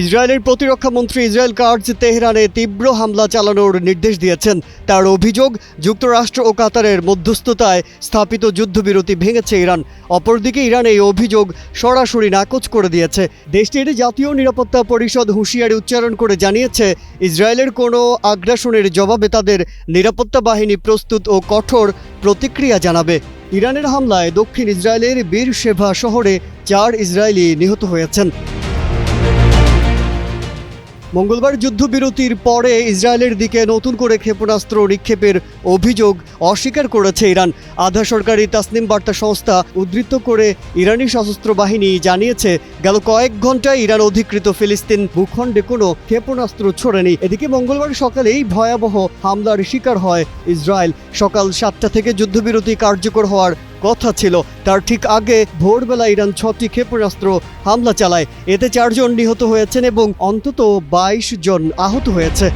ইসরায়েলের প্রতিরক্ষা মন্ত্রী ইসরায়েল কাটজ তেহরানে তীব্র হামলা চালানোর নির্দেশ দিয়েছেন। তার অভিযোগ, যুক্তরাষ্ট্র ও কাতারের মধ্যস্থতায় স্থাপিত যুদ্ধবিরতি ভেঙেছে ইরান। অপরদিকে ইরান এই অভিযোগ সরাসরি নাকচ করে দিয়েছে। দেশটির জাতীয় নিরাপত্তা পরিষদ হুঁশিয়ারি উচ্চারণ করে জানিয়েছে, ইসরায়েলের কোনো আগ্রাসনের জবাবে তাদের নিরাপত্তা বাহিনী প্রস্তুত ও কঠোর প্রতিক্রিয়া জানাবে। ইরানের হামলায় দক্ষিণ ইসরায়েলের বীর শেভা শহরে 4 ইসরায়েলি নিহত হয়েছেন। মঙ্গলবার যুদ্ধবিরতির পরে ইসরায়েলের দিকে নতুন করে ক্ষেপণাস্ত্র নিক্ষেপের অভিযোগ অস্বীকার করেছে ইরান। আধা সরকারি তাসনিম বার্তা সংস্থা উদ্ধৃত করে ইরানি সশস্ত্র বাহিনী জানিয়েছে, গেল কয়েক ঘন্টায় ইরান অধিকৃত ফিলিস্তিন ভূখণ্ডে কোনো ক্ষেপণাস্ত্র ছোড়েনি। এদিকে মঙ্গলবার সকালেই ভয়াবহ হামলার শিকার হয় ইসরায়েল। সকাল 7টা থেকে যুদ্ধবিরতি কার্যকর হওয়ার কথা ছিল। তার ঠিক আগে ভোরবেলা ইরান 6টি ক্ষেপণাস্ত্র হামলা চালায়। এতে 4 জন নিহত হয়েছেন এবং অন্তত 22 জন আহত হয়েছে।